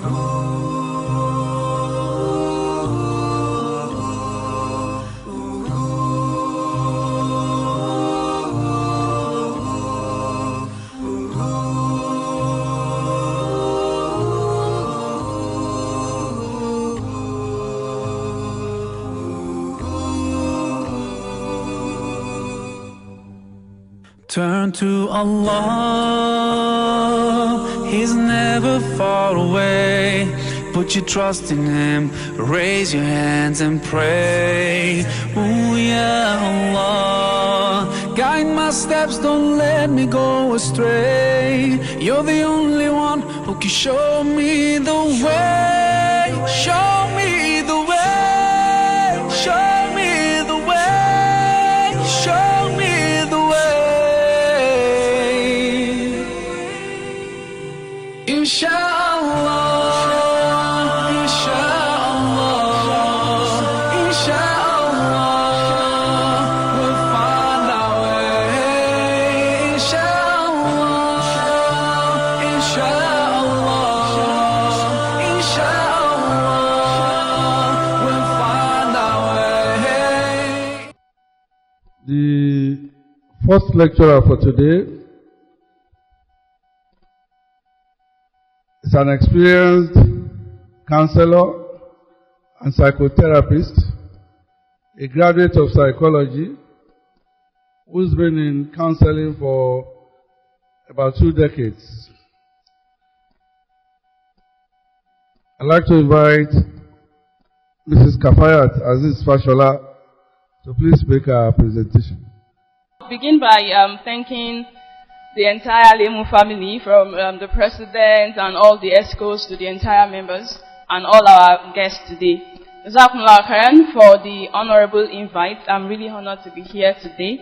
Turn to Allah, He's never far away. Put your trust in Him, raise your hands and pray. Ooh, ya Allah, guide my steps, don't let me go astray. You're the only one who can show me the way. Show me the way. Show me the way. Show me the way. Inshallah, inshallah, inshallah, we'll find our way. Inshallah, inshallah, inshallah, we'll find our way. The first lecturer for today is an experienced counselor and psychotherapist, a graduate of psychology, who's been in counseling for about 2 decades. I'd like to invite Mrs. Kafayat Azeez to please make her presentation. I'll begin by thanking the entire LEMU family, from the president and all the ESCOs to the entire members and all our guests today. Jazakumullah khairan for the honorable invite. I'm really honored to be here today.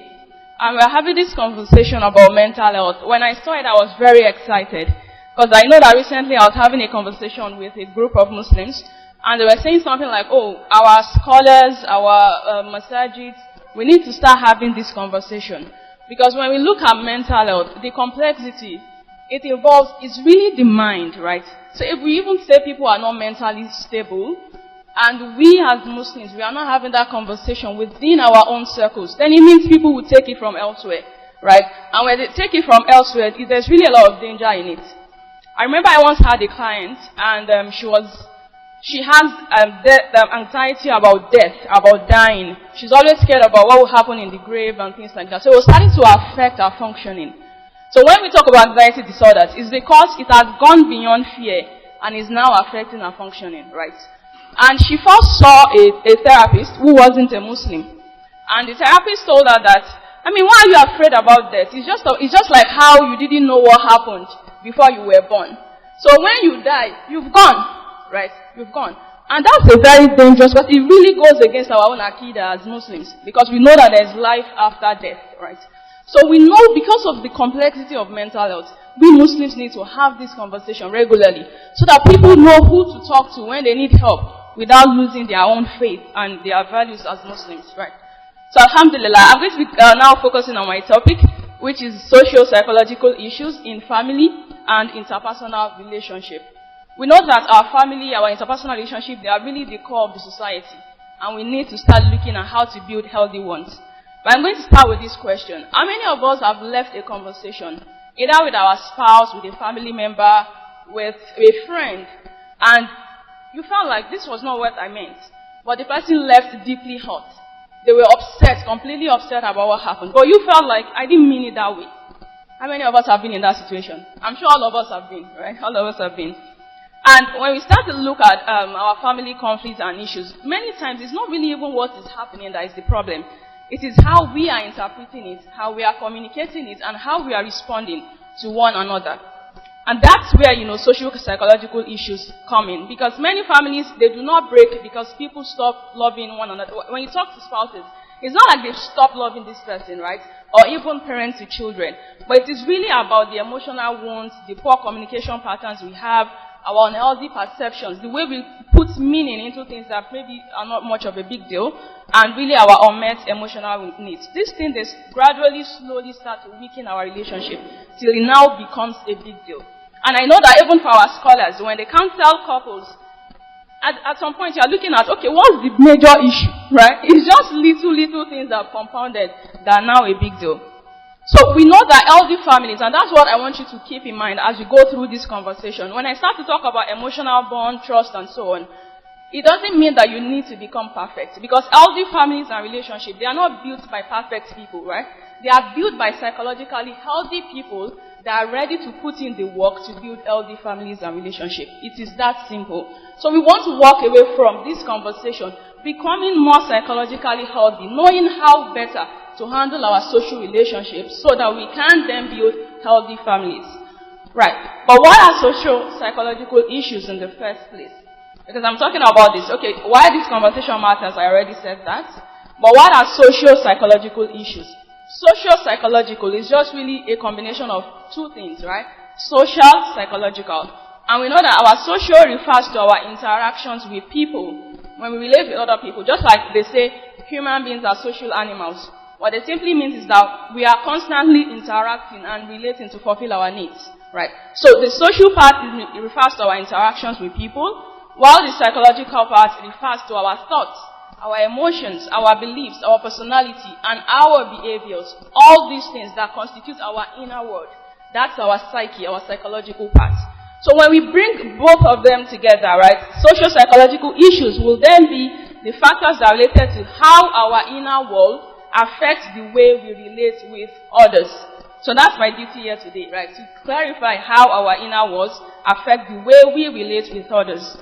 And we're having this conversation about mental health. When I saw it, I was very excited, because I know that recently I was having a conversation with a group of Muslims, and they were saying something like, oh, our scholars, our masajids, we need to start having this conversation. Because when we look at mental health, the complexity it involves is really the mind, right? So if we even say people are not mentally stable, and we as Muslims, we are not having that conversation within our own circles, then it means people will take it from elsewhere, right? And when they take it from elsewhere, there's really a lot of danger in it. I remember I once had a client, and she has anxiety about death, about dying. She's always scared about what will happen in the grave and things like that. So it was starting to affect her functioning. So when we talk about anxiety disorders, it's because it has gone beyond fear and is now affecting her functioning, right? And she first saw a therapist who wasn't a Muslim. And the therapist told her that, I mean, why are you afraid about death? It's just like how you didn't know what happened before you were born. So when you die, you've gone. Right? You've gone. And that's a very dangerous, but it really goes against our own Aqidah as Muslims, because we know that there's life after death, right? So we know, because of the complexity of mental health, we Muslims need to have this conversation regularly, so that people know who to talk to when they need help, without losing their own faith and their values as Muslims, right? So alhamdulillah, I'm going to be now focusing on my topic, which is socio-psychological issues in family and interpersonal relationship. We know that our family, our interpersonal relationship, they are really the core of the society. And we need to start looking at how to build healthy ones. But I'm going to start with this question. How many of us have left a conversation, either with our spouse, with a family member, with a friend, and you felt like this was not what I meant, but the person left deeply hurt? They were upset, completely upset about what happened. But you felt like, I didn't mean it that way. How many of us have been in that situation? I'm sure all of us have been, right? All of us have been. And when we start to look at our family conflicts and issues, many times it's not really even what is happening that is the problem. It is how we are interpreting it, how we are communicating it, and how we are responding to one another. And that's where, socio-psychological issues come in. Because many families, they do not break because people stop loving one another. When you talk to spouses, it's not like they've stopped loving this person, right? Or even parents to children. But it is really about the emotional wounds, the poor communication patterns we have, our unhealthy perceptions, the way we put meaning into things that maybe are not much of a big deal, and really our unmet emotional needs. These things, they gradually, slowly start to weaken our relationship till it now becomes a big deal. And I know that even for our scholars, when they counsel couples, at some point you are looking at, okay, what's the major issue, right? It's just little things that are compounded that are now a big deal. So we know that healthy families, and that's what I want you to keep in mind as we go through this conversation. When I start to talk about emotional bond, trust, and so on, it doesn't mean that you need to become perfect. Because healthy families and relationships, they are not built by perfect people, right? They are built by psychologically healthy people that are ready to put in the work to build healthy families and relationships. It is that simple. So we want to walk away from this conversation becoming more psychologically healthy, knowing how better to handle our social relationships so that we can then build healthy families. Right. But what are social psychological issues in the first place? Because I'm talking about this. Okay, why this conversation matters, I already said that. But what are social psychological issues? Socio-psychological is just really a combination of two things, right? Social, psychological. And we know that our social refers to our interactions with people. When we relate with other people, just like they say human beings are social animals. What it simply means is that we are constantly interacting and relating to fulfill our needs, right? So the social part refers to our interactions with people, while the psychological part refers to our thoughts, our emotions, our beliefs, our personality, and our behaviors. All these things that constitute our inner world. That's our psyche, our psychological part. So when we bring both of them together, right, socio-psychological issues will then be the factors that are related to how our inner world affects the way we relate with others. So that's my duty here today, right, to clarify how our inner worlds affect the way we relate with others.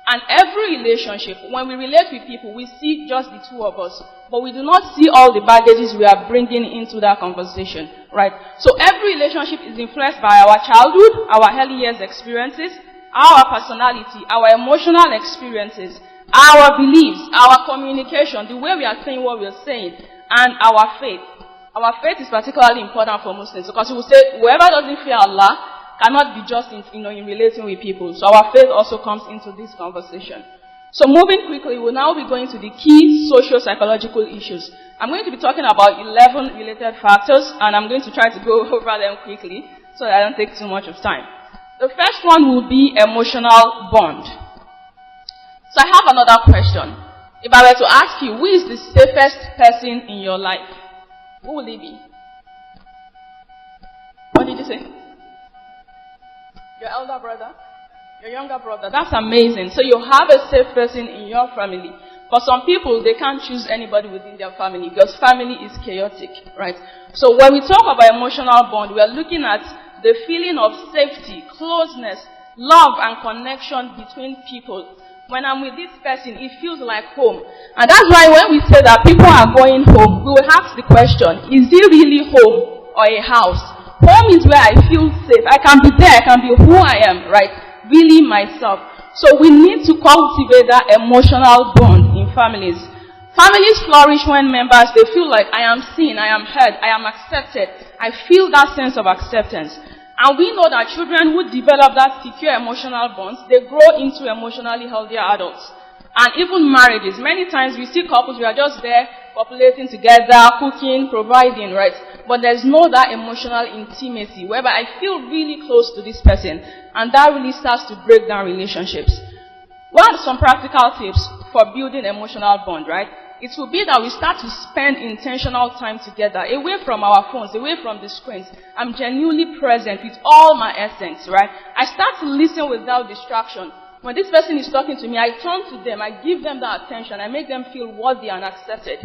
And every relationship, when we relate with people, we see just the two of us. But we do not see all the baggages we are bringing into that conversation, right? So every relationship is influenced by our childhood, our early years experiences, our personality, our emotional experiences, our beliefs, our communication, the way we are saying what we are saying, and our faith. Our faith is particularly important for Muslims because we will say, whoever doesn't fear Allah cannot be just in relating with people. So our faith also comes into this conversation. So moving quickly, we'll now be going to the key socio-psychological issues. I'm going to be talking about 11 related factors, and I'm going to try to go over them quickly so that I don't take too much of time. The first one will be emotional bond. So I have another question. If I were to ask you, who is the safest person in your life? Who will it be? What did you say? Your elder brother? Your younger brother? That's amazing. So you have a safe person in your family. For some people, they can't choose anybody within their family because family is chaotic, right? So when we talk about emotional bond, we are looking at the feeling of safety, closeness, love, and connection between people. When I'm with this person, it feels like home. And that's why when we say that people are going home, we will ask the question, is it really home or a house? Home is where I feel safe. I can be there. I can be who I am, right? Really myself. So we need to cultivate that emotional bond in families. Families flourish when members, they feel like I am seen, I am heard, I am accepted. I feel that sense of acceptance. And we know that children who develop that secure emotional bonds, they grow into emotionally healthier adults. And even marriages, many times we see couples, we are just there, populating together, cooking, providing, right? But there's no that emotional intimacy, whereby I feel really close to this person, and that really starts to break down relationships. What are some practical tips for building emotional bond, right? It will be that we start to spend intentional time together, away from our phones, away from the screens. I'm genuinely present with all my essence, right? I start to listen without distraction. When this person is talking to me, I turn to them, I give them that attention, I make them feel worthy and accepted.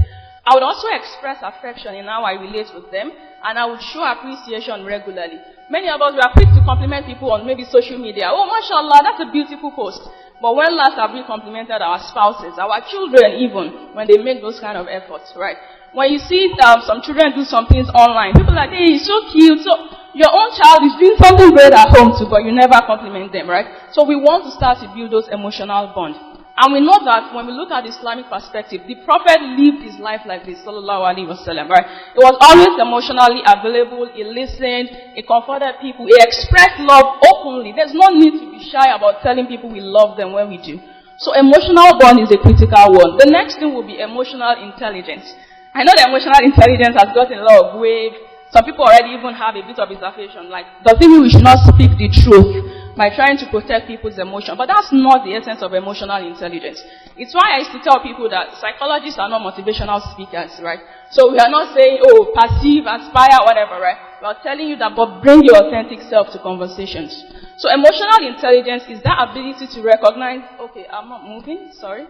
I would also express affection in how I relate with them, and I would show appreciation regularly. Many of us, we are quick to compliment people on maybe social media. Oh, mashallah, that's a beautiful post. But when last have we complimented our spouses, our children even, when they make those kind of efforts, right? When you see some children do some things online, people are like, hey, he's so cute. So your own child is doing something great at home too, but you never compliment them, right? So we want to start to build those emotional bonds. And we know that when we look at the Islamic perspective, the Prophet lived his life like this, sallallahu alaihi wasallam, right? He was always emotionally available, he listened, he comforted people, he expressed love openly. There's no need to be shy about telling people we love them when we do. So emotional bond is a critical one. The next thing will be emotional intelligence. I know that emotional intelligence has gotten a lot of wave. Some people already even have a bit of reservation, like, does it mean we should not speak the truth by trying to protect people's emotion? But that's not the essence of emotional intelligence. It's why I used to tell people that psychologists are not motivational speakers, right? So we are not saying, oh, perceive, aspire, whatever, right? We are telling you that, but bring your authentic self to conversations. So emotional intelligence is that ability to recognize, okay, I'm not moving, sorry.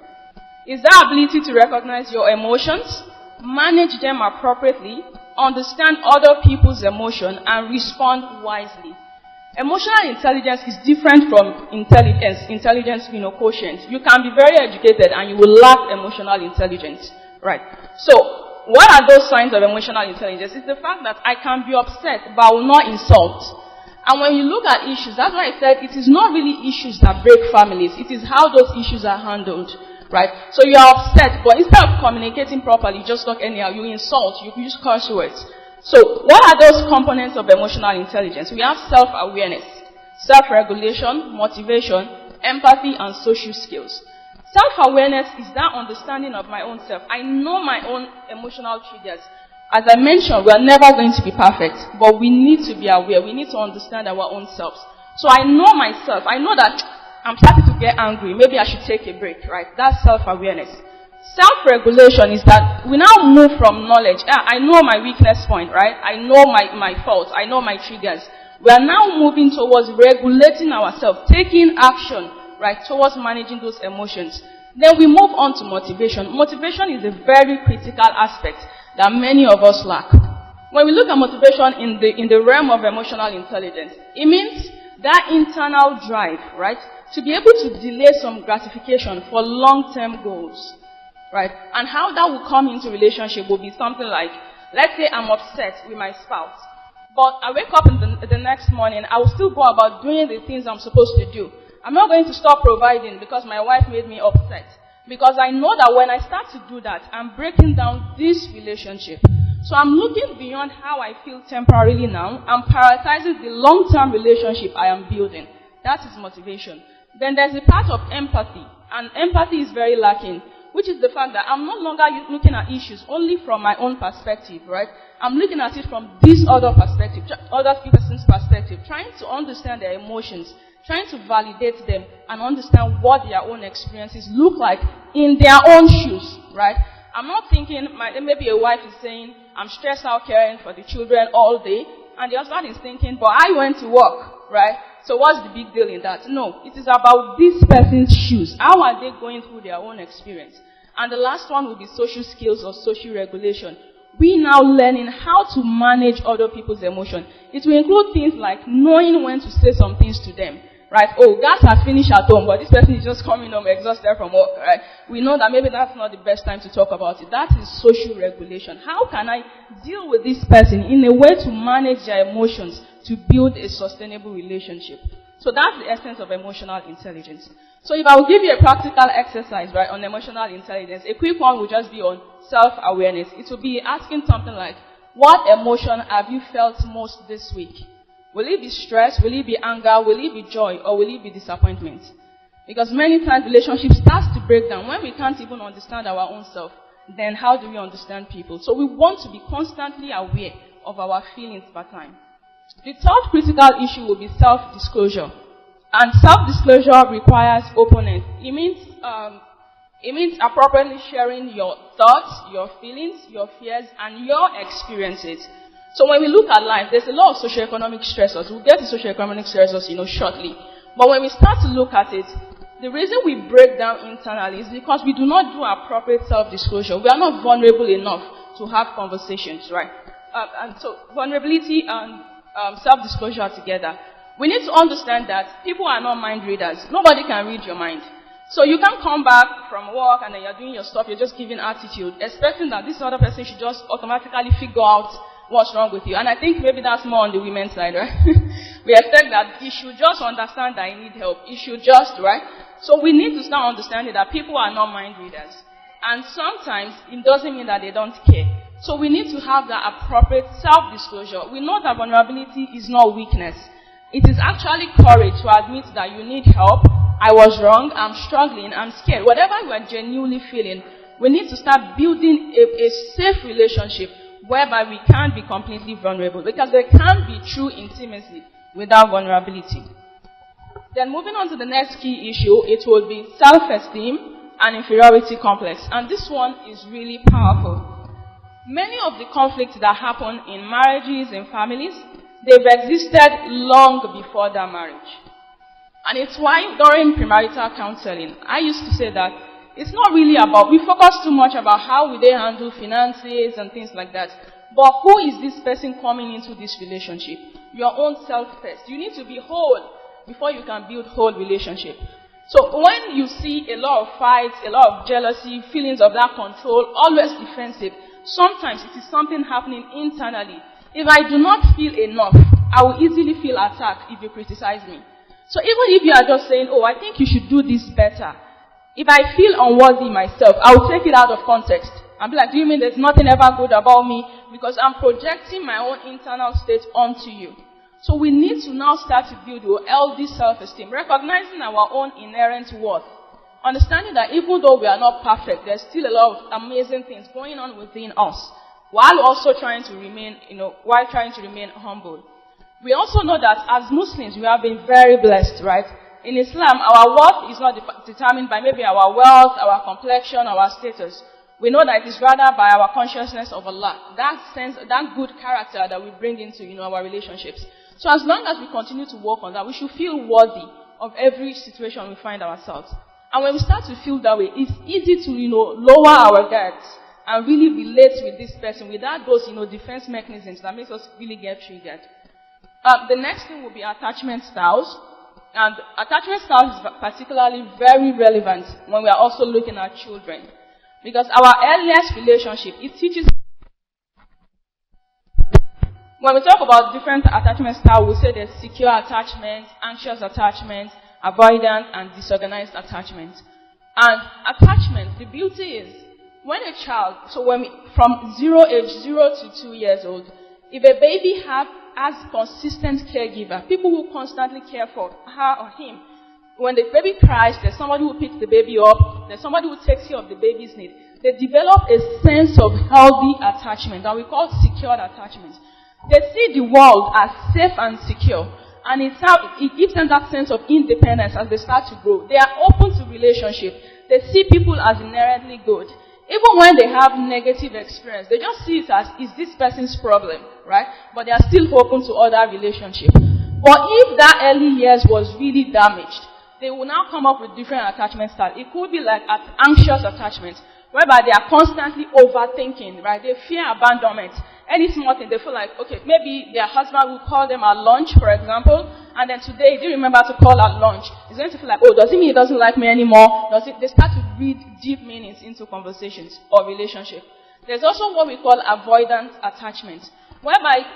Is that ability to recognize your emotions, manage them appropriately, understand other people's emotion, and respond wisely. Emotional intelligence is different from intelligence, quotient. You can be very educated and you will lack emotional intelligence, right? So, what are those signs of emotional intelligence? It's the fact that I can be upset, but I will not insult. And when you look at issues, that's why I said it is not really issues that break families. It is how those issues are handled, right? So you are upset, but instead of communicating properly, you just talk anyhow, you insult, you use curse words. So, what are those components of emotional intelligence? We have self-awareness, self-regulation, motivation, empathy, and social skills. Self-awareness is that understanding of my own self. I know my own emotional triggers. As I mentioned, we are never going to be perfect, but we need to be aware. We need to understand our own selves. So I know myself. I know that I'm starting to get angry. Maybe I should take a break, right? That's self-awareness. Self-regulation is that we now move from knowledge. I know my weakness point, right? I know my faults. I know my triggers. We are now moving towards regulating ourselves, taking action, right, towards managing those emotions. Then we move on to motivation. Motivation is a very critical aspect that many of us lack. When we look at motivation in the realm of emotional intelligence, it means that internal drive, right, to be able to delay some gratification for long-term goals. Right? And how that will come into relationship will be something like, let's say I'm upset with my spouse, but I wake up in the next morning, I will still go about doing the things I'm supposed to do. I'm not going to stop providing because my wife made me upset. Because I know that when I start to do that, I'm breaking down this relationship. So I'm looking beyond how I feel temporarily now and prioritizing the long-term relationship I am building. That is motivation. Then there's a part of empathy, and empathy is very lacking, which is the fact that I'm no longer looking at issues only from my own perspective, right? I'm looking at it from this other perspective, other person's perspective, trying to understand their emotions, trying to validate them and understand what their own experiences look like in their own shoes, right? I'm not thinking, maybe a wife is saying, I'm stressed out caring for the children all day, and the husband is thinking, but I went to work, right? So what's the big deal in that? No, it is about this person's shoes. How are they going through their own experience? And the last one will be social skills or social regulation. We now learning how to manage other people's emotion. It will include things like knowing when to say some things to them. Right? Oh, gas has finished at home, but this person is just coming home exhausted from work. Right? We know that maybe that's not the best time to talk about it. That is social regulation. How can I deal with this person in a way to manage their emotions to build a sustainable relationship? So that's the essence of emotional intelligence. So if I will give you a practical exercise, right, on emotional intelligence, a quick one will just be on self-awareness. It will be asking something like, what emotion have you felt most this week? Will it be stress? Will it be anger? Will it be joy? Or will it be disappointment? Because many times relationships start to break down when we can't even understand our own self. Then how do we understand people? So we want to be constantly aware of our feelings per time. The third critical issue will be self-disclosure. And self-disclosure requires openness. It means appropriately sharing your thoughts, your feelings, your fears, and your experiences. So when we look at life, there's a lot of socioeconomic stressors. We'll get to socioeconomic stressors, shortly. But when we start to look at it, the reason we break down internally is because we do not do appropriate self-disclosure. We are not vulnerable enough to have conversations, right? And so vulnerability and self-disclosure are together. We need to understand that people are not mind readers. Nobody can read your mind. So you can't come back from work and then you're doing your stuff, you're just giving attitude, expecting that this other person should just automatically figure out what's wrong with you. And I think maybe that's more on the women's side, right? We expect that you should just understand that I need help. You should just, right? So we need to start understanding that people are not mind readers. And sometimes it doesn't mean that they don't care. So we need to have that appropriate self-disclosure. We know that vulnerability is not weakness. It is actually courage to admit that you need help. I was wrong. I'm struggling. I'm scared. Whatever you are genuinely feeling, we need to start building a safe relationship whereby we can't be completely vulnerable, because there can't be true intimacy without vulnerability. Then moving on to the next key issue, it will be self-esteem and inferiority complex. And this one is really powerful. Many of the conflicts that happen in marriages, in families, they've existed long before their marriage. And it's why during premarital counseling, I used to say that it's not really about, we focus too much about how will they handle finances and things like that. But who is this person coming into this relationship? Your own self first. You need to be whole before you can build whole relationship. So when you see a lot of fights, a lot of jealousy, feelings of that control, always defensive, sometimes it is something happening internally. If I do not feel enough, I will easily feel attacked if you criticize me. So even if you are just saying, oh, I think you should do this better, if I feel unworthy myself, I will take it out of context and be like, do you mean there's nothing ever good about me? Because I'm projecting my own internal state onto you. So we need to now start to build a healthy self-esteem, recognizing our own inherent worth. Understanding that even though we are not perfect, there's still a lot of amazing things going on within us, while also trying to remain, while trying to remain humble. We also know that as Muslims, we have been very blessed, right? In Islam, our worth is not determined by maybe our wealth, our complexion, our status. We know that it is rather by our consciousness of Allah, that sense, that good character that we bring into, our relationships. So as long as we continue to work on that, we should feel worthy of every situation we find ourselves. And when we start to feel that way, it's easy to, lower our guards and really relate with this person without those, defense mechanisms that makes us really get triggered. The next thing will be attachment styles. And attachment styles is particularly very relevant when we are also looking at children. Because our earliest relationship, it teaches. When we talk about different attachment styles, we say there's secure attachment, anxious attachment, avoidant, and disorganized attachment. And attachment, the beauty is, when a child, from age 0 to 2 years old, if a baby has consistent caregiver, people who constantly care for her or him, when the baby cries, there's somebody who picks the baby up, there's somebody who takes care of the baby's need. They develop a sense of healthy attachment that we call secured attachment. They see the world as safe and secure, and it gives them that sense of independence as they start to grow. They are open to relationship. They see people as inherently good. Even when they have negative experience, they just see it as, is this person's problem, right? But they are still open to other relationships. But if that early years was really damaged, they will now come up with different attachment styles. It could be like an anxious attachment, whereby they are constantly overthinking, right? They fear abandonment. Any small thing, they feel like, okay, maybe their husband will call them at lunch, for example, and then today, they remember to call at lunch. It's going to feel like, oh, does it mean he doesn't like me anymore? They start to read deep meanings into conversations or relationship. There's also what we call avoidant attachment, whereby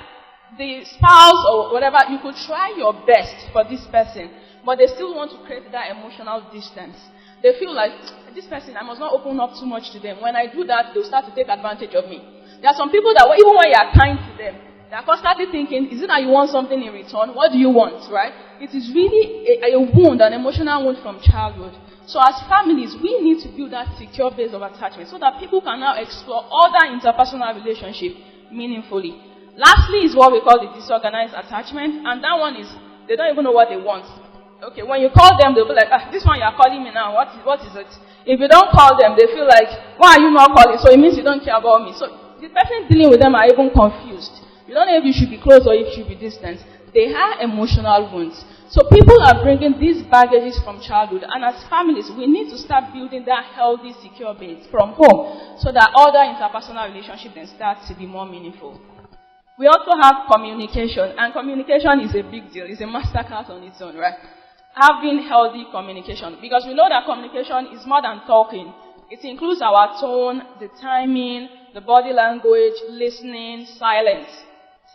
the spouse or whatever, you could try your best for this person, but they still want to create that emotional distance. They feel like, this person, I must not open up too much to them. When I do that, they'll start to take advantage of me. There are some people that, even when you are kind to them, they are constantly thinking, is it that you want something in return? What do you want, right? It is really a wound, an emotional wound from childhood. So as families, we need to build that secure base of attachment so that people can now explore other interpersonal relationships meaningfully. Lastly is what we call the disorganized attachment, and that one is, they don't even know what they want. Okay, when you call them, they'll be like, this one you are calling me now, what is it? If you don't call them, they feel like, why are you not calling? So it means you don't care about me. So the person dealing with them are even confused. You don't know if you should be close or if you should be distant. They have emotional wounds. So people are bringing these baggages from childhood, and as families, we need to start building that healthy, secure base from home so that other interpersonal relationships then start to be more meaningful. We also have communication, and communication is a big deal. It's a masterclass on its own, right? Having healthy communication, because we know that communication is more than talking. It includes our tone, the timing, the body language, listening, silence.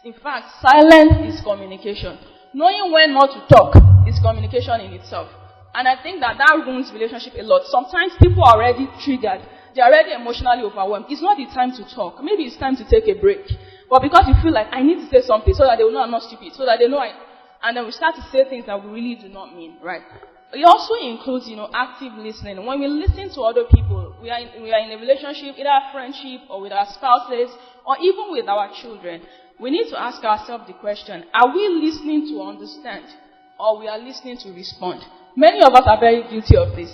In fact, silence is communication. Knowing when not to talk is communication in itself. And I think that ruins relationship a lot. Sometimes people are already triggered. They're already emotionally overwhelmed. It's not the time to talk. Maybe it's time to take a break. But because you feel like, I need to say something so that they will know I'm not stupid, so that they know and then we start to say things that we really do not mean, right? It also includes, active listening. When we listen to other people, we are in a relationship, either a friendship or with our spouses or even with our children. We need to ask ourselves the question, are we listening to understand or we are listening to respond? Many of us are very guilty of this.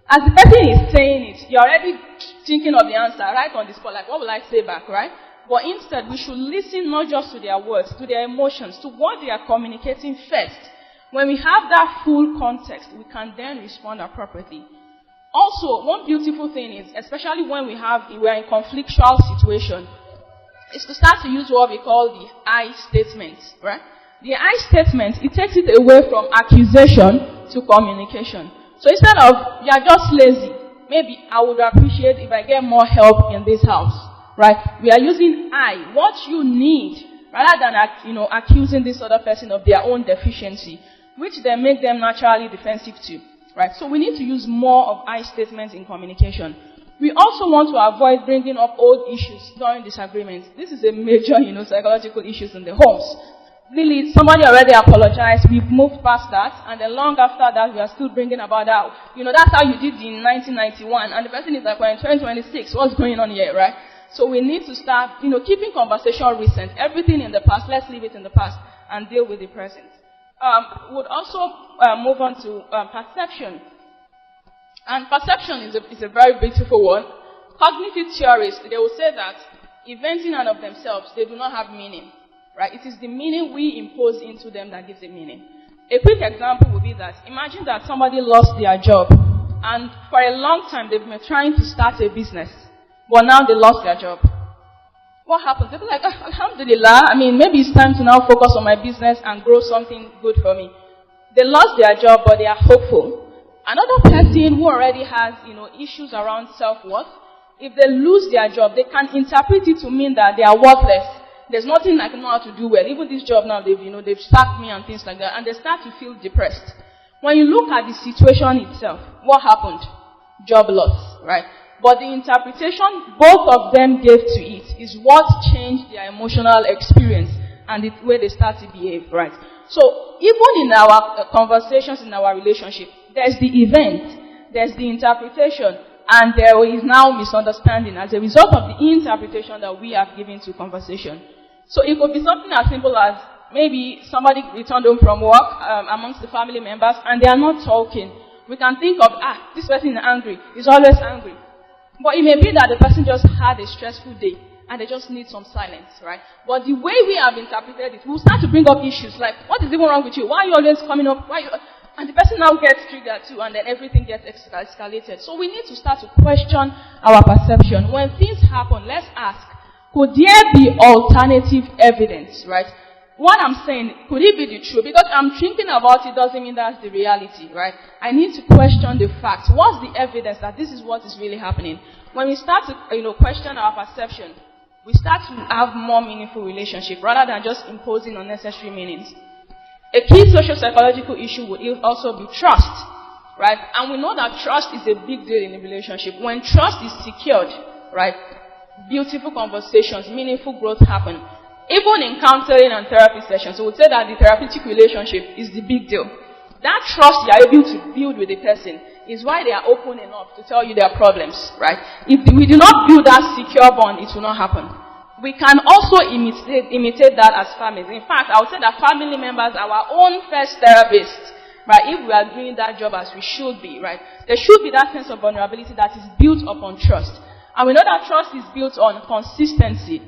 As the person is saying it, you're already thinking of the answer right on the spot, like what will I say back, right? But instead, we should listen not just to their words, to their emotions, to what they are communicating first. When we have that full context, we can then respond appropriately. Also, one beautiful thing is, especially when we are in conflictual situation, is to start to use what we call the I statement, right? The I statement, it takes it away from accusation to communication. So instead of, you are just lazy, maybe I would appreciate if I get more help in this house, right? We are using I, what you need, rather than, accusing this other person of their own deficiency, which then make them naturally defensive too, right? So we need to use more of I statements in communication. We also want to avoid bringing up old issues during disagreements. This is a major, psychological issues in the homes. Really, somebody already apologized, we've moved past that, and then long after that, we are still bringing about that. That's how you did in 1991, and the person is like, we're in 2026, what's going on here, right? So we need to start, keeping conversation recent. Everything in the past, let's leave it in the past and deal with the present. Would also move on to perception. And perception is a very beautiful one. Cognitive theorists, they will say that events in and of themselves, they do not have meaning. Right? It is the meaning we impose into them that gives a meaning. A quick example would be that, imagine that somebody lost their job, and for a long time they've been trying to start a business, but now they lost their job. What happens? They'll be like, Alhamdulillah, maybe it's time to now focus on my business and grow something good for me. They lost their job, but they are hopeful. Another person who already has, issues around self-worth, if they lose their job, they can interpret it to mean that they are worthless. There's nothing I can know how to do well. Even this job now, they've sacked me and things like that, and they start to feel depressed. When you look at the situation itself, what happened? Job loss, right? But the interpretation both of them gave to it is what changed their emotional experience and the way they start to behave, right? So even in our conversations, in our relationship, there's the event, there's the interpretation, and there is now misunderstanding as a result of the interpretation that we have given to conversation. So it could be something as simple as maybe somebody returned home from work amongst the family members and they are not talking. We can think of, this person is angry. He's always angry. But it may be that the person just had a stressful day and they just need some silence, right? But the way we have interpreted it, we'll start to bring up issues like, what is even wrong with you? Why are you always coming up? And the person now gets triggered too, and then everything gets escalated. So we need to start to question our perception. When things happen, let's ask, could there be alternative evidence, right? What I'm saying, could it be the truth? Because I'm thinking about it doesn't mean that's the reality, right? I need to question the facts. What's the evidence that this is what is really happening? When we start to, question our perception, we start to have more meaningful relationship rather than just imposing unnecessary meanings. A key socio-psychological issue would also be trust, right? And we know that trust is a big deal in a relationship. When trust is secured, right, beautiful conversations, meaningful growth happen. Even in counseling and therapy sessions, we would say that the therapeutic relationship is the big deal. That trust you are able to build with the person is why they are open enough to tell you their problems, right? If we do not build that secure bond, it will not happen. We can also imitate that as families. In fact, I would say that family members are our own first therapists, right? If we are doing that job as we should be, right? There should be that sense of vulnerability that is built upon trust. And we know that trust is built on consistency.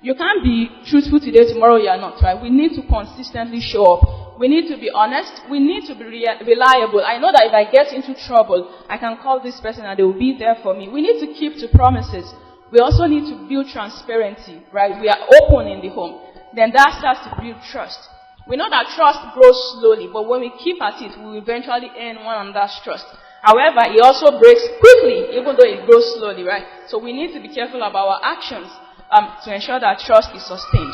You can't be truthful today, tomorrow you are not, right? We need to consistently show up. We need to be honest. We need to be reliable. I know that if I get into trouble, I can call this person and they will be there for me. We need to keep to promises. We also need to build transparency, right? We are open in the home. Then that starts to build trust. We know that trust grows slowly, but when we keep at it, we will eventually earn one another's trust. However, it also breaks quickly, even though it grows slowly, right? So we need to be careful about our actions to ensure that trust is sustained.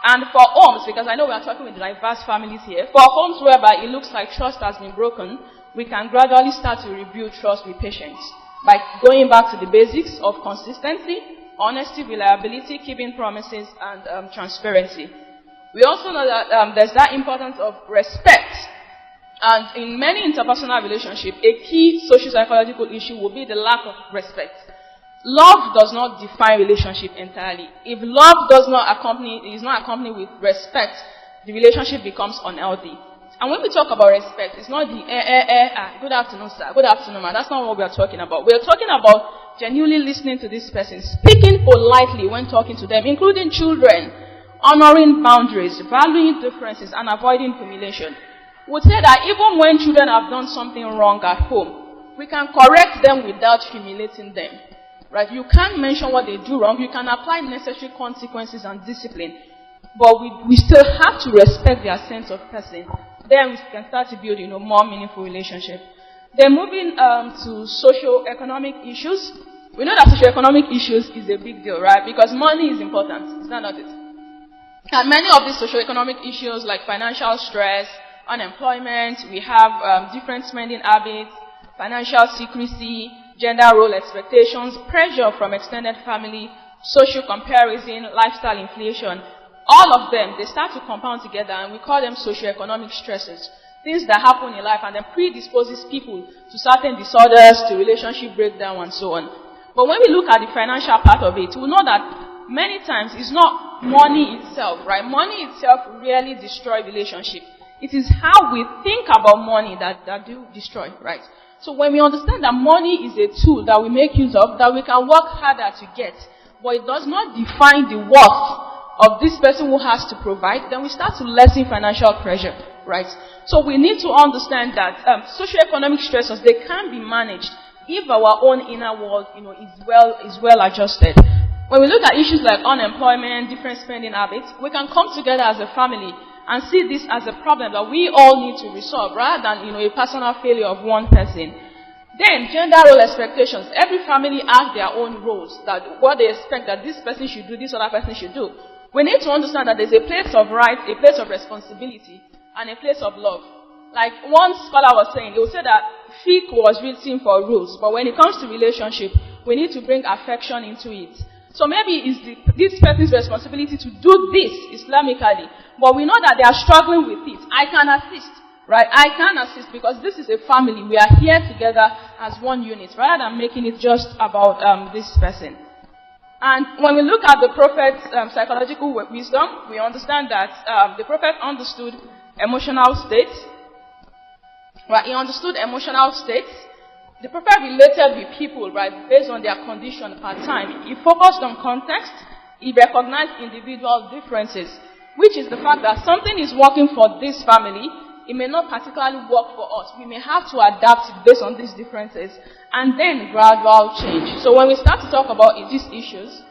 And for homes, because I know we are talking with diverse families here, for homes whereby it looks like trust has been broken, we can gradually start to rebuild trust with patience by going back to the basics of consistency, honesty, reliability, keeping promises, and transparency. We also know that there's that importance of respect. And in many interpersonal relationships, a key socio-psychological issue will be the lack of respect. Love does not define relationship entirely. If love is not accompanied with respect, the relationship becomes unhealthy. And when we talk about respect, it's not the good afternoon, sir, good afternoon, man. That's not what we are talking about. We are talking about genuinely listening to this person, speaking politely when talking to them, including children, honoring boundaries, valuing differences, and avoiding humiliation. We say that even when children have done something wrong at home, we can correct them without humiliating them. Right? You can't mention what they do wrong. You can apply necessary consequences and discipline. But we still have to respect their sense of person. Then we can start to build, more meaningful relationship. Then moving to socio-economic issues. We know that socio-economic issues is a big deal, right? Because money is important. Is that not it? And many of these socio-economic issues like financial stress, unemployment, we have different spending habits, financial secrecy, gender role expectations, pressure from extended family, social comparison, lifestyle inflation. All of them, they start to compound together and we call them socio-economic stresses. Things that happen in life and then predisposes people to certain disorders, to relationship breakdown and so on. But when we look at the financial part of it, we know that many times it's not money itself, right? Money itself really destroys relationship. It is how we think about money that do destroy, right? So when we understand that money is a tool that we make use of, that we can work harder to get, but it does not define the worth of this person who has to provide, then we start to lessen financial pressure, right? So we need to understand that socioeconomic stressors, they can be managed if our own inner world, is well adjusted. When we look at issues like unemployment, different spending habits, we can come together as a family and see this as a problem that we all need to resolve rather than, a personal failure of one person. Then, gender role expectations. Every family has their own roles, that what they expect that this person should do, this other person should do. We need to understand that there's a place of right, a place of responsibility, and a place of love. Like one scholar was saying, he would say that fiqh was written for rules, but when it comes to relationship, we need to bring affection into it. So maybe it's this person's responsibility to do this Islamically, but we know that they are struggling with it. I can assist, right? I can assist because this is a family. We are here together as one unit, rather than making it just about this person. And when we look at the Prophet's psychological wisdom, we understand that the Prophet understood emotional states. Right? He understood emotional states. The Prophet related with people, right, based on their condition per time. He focused on context. He recognized individual differences, which is the fact that something is working for this family. It may not particularly work for us. We may have to adapt it based on these differences and then gradual change. So when we start to talk about these issues,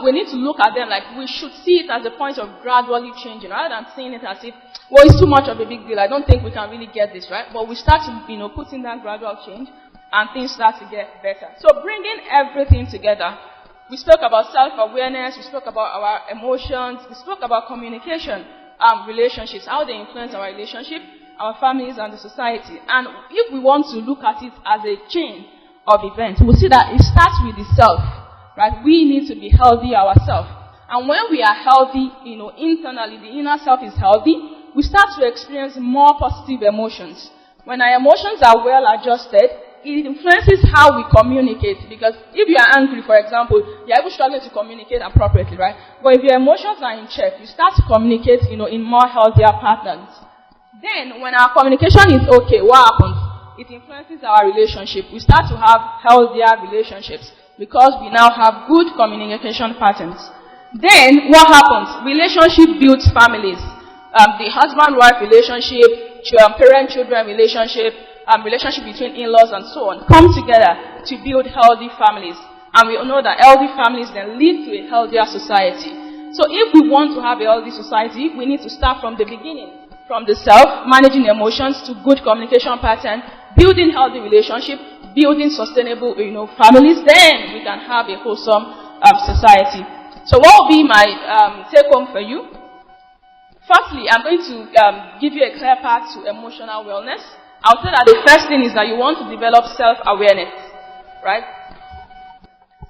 we need to look at them like we should see it as a point of gradually changing rather than seeing it as if, well, it's too much of a big deal. I don't think we can really get this, right? But we start to, put in that gradual change and things start to get better. So bringing everything together, we spoke about self-awareness, we spoke about our emotions, we spoke about communication, relationships, how they influence our relationship, our families, and the society. And if we want to look at it as a chain of events, we'll see that it starts with the self, right? We need to be healthy ourselves. And when we are healthy, internally, the inner self is healthy, we start to experience more positive emotions. When our emotions are well adjusted, it influences how we communicate. Because if you are angry, for example, you're even struggling to communicate appropriately, right? But if your emotions are in check, you start to communicate, in more healthier patterns. Then, when our communication is okay, what happens? It influences our relationship. We start to have healthier relationships because we now have good communication patterns. Then, what happens? Relationship builds families. The husband-wife relationship, parent-children relationship, relationship between in-laws and so on, come together to build healthy families. And we know that healthy families then lead to a healthier society. So if we want to have a healthy society, we need to start from the beginning. From the self, managing emotions, to good communication pattern, building healthy relationship, building sustainable, families, then we can have a wholesome society. So what will be my take home for you? Firstly, I'm going to give you a clear path to emotional wellness. I'll say that the first thing is that you want to develop self-awareness, right?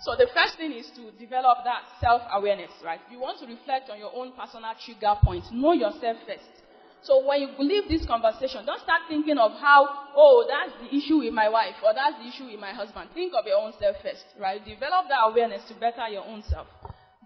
So the first thing is to develop that self-awareness, right? You want to reflect on your own personal trigger points. Know yourself first. So when you leave this conversation, don't start thinking of how, oh, that's the issue with my wife, or that's the issue with my husband. Think of your own self first, right? Develop that awareness to better your own self.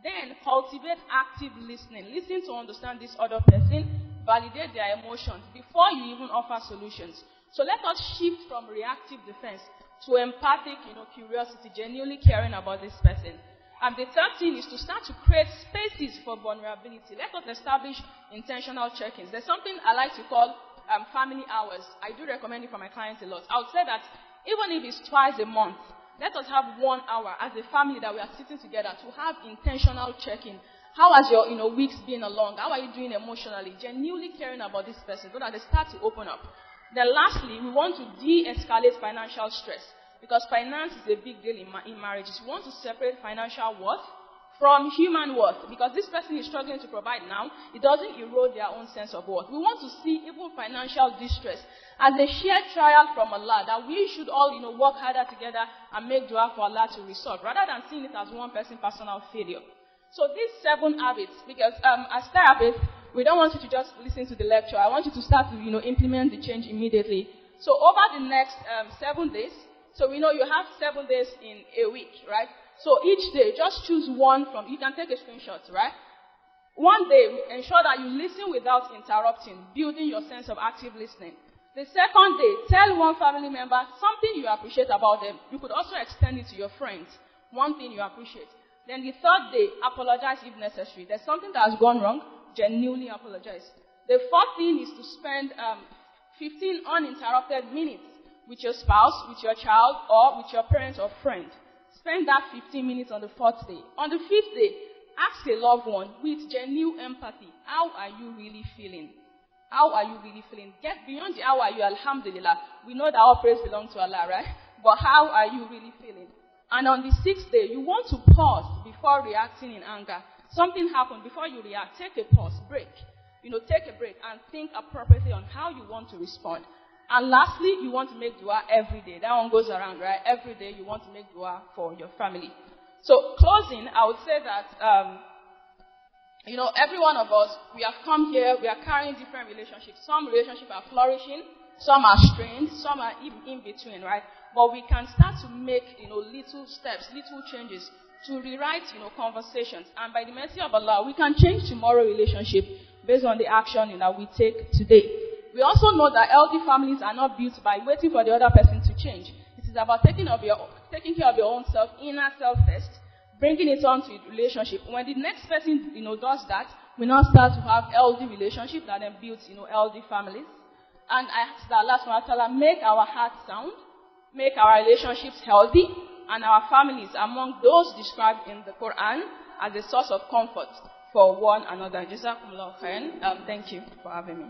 Then cultivate active listening. Listen to understand this other person, validate their emotions before you even offer solutions. So let us shift from reactive defense to empathic, curiosity, genuinely caring about this person. And the third thing is to start to create spaces for vulnerability. Let us establish intentional check-ins. There's something I like to call family hours. I do recommend it for my clients a lot. I would say that even if it's twice a month, let us have 1 hour as a family that we are sitting together to have intentional check-in. How has your weeks been along? How are you doing emotionally? Genuinely caring about this person so that they start to open up. Then lastly, we want to de-escalate financial stress. Because finance is a big deal in marriages. We want to separate financial worth from human worth. Because this person is struggling to provide now, it doesn't erode their own sense of worth. We want to see even financial distress as a shared trial from Allah, that we should all, work harder together and make dua for Allah to resolve, rather than seeing it as one person's personal failure. So these 7 habits, because as therapists, we don't want you to just listen to the lecture. I want you to start to, implement the change immediately. So over the next 7 days, so we know you have 7 days in a week, right? So each day, just choose one from, you can take a screenshot, right? One day, ensure that you listen without interrupting, building your sense of active listening. The second day, tell one family member something you appreciate about them. You could also extend it to your friends, one thing you appreciate. Then the third day, apologize if necessary. There's something that has gone wrong, genuinely apologize. The fourth thing is to spend 15 uninterrupted minutes with your spouse, with your child, or with your parents or friend. Spend that 15 minutes on the 4th day. On the 5th day, ask a loved one with genuine empathy, how are you really feeling? How are you really feeling? Get beyond the how are you, alhamdulillah. We know that all praise belongs to Allah, right? But how are you really feeling? And on the 6th day, you want to pause before reacting in anger. Something happened, before you react, take a pause, break. Take a break and think appropriately on how you want to respond. And lastly, you want to make dua every day. That one goes around, right? Every day you want to make dua for your family. So closing, I would say that, every one of us, we have come here, we are carrying different relationships. Some relationships are flourishing, some are strained, some are in between, right? But we can start to make, little steps, little changes to rewrite, conversations. And by the mercy of Allah, we can change tomorrow's relationship based on the action that we take today. We also know that healthy families are not built by waiting for the other person to change. It is about taking care of your own self, inner self first, bringing it on to a relationship. When the next person, does that, we now start to have healthy relationships that then build, healthy families. And I ask that Allah subhanahu wa ta'ala make our hearts sound, make our relationships healthy, and our families among those described in the Quran as a source of comfort for one another. Jazakumullah khairan. Thank you for having me.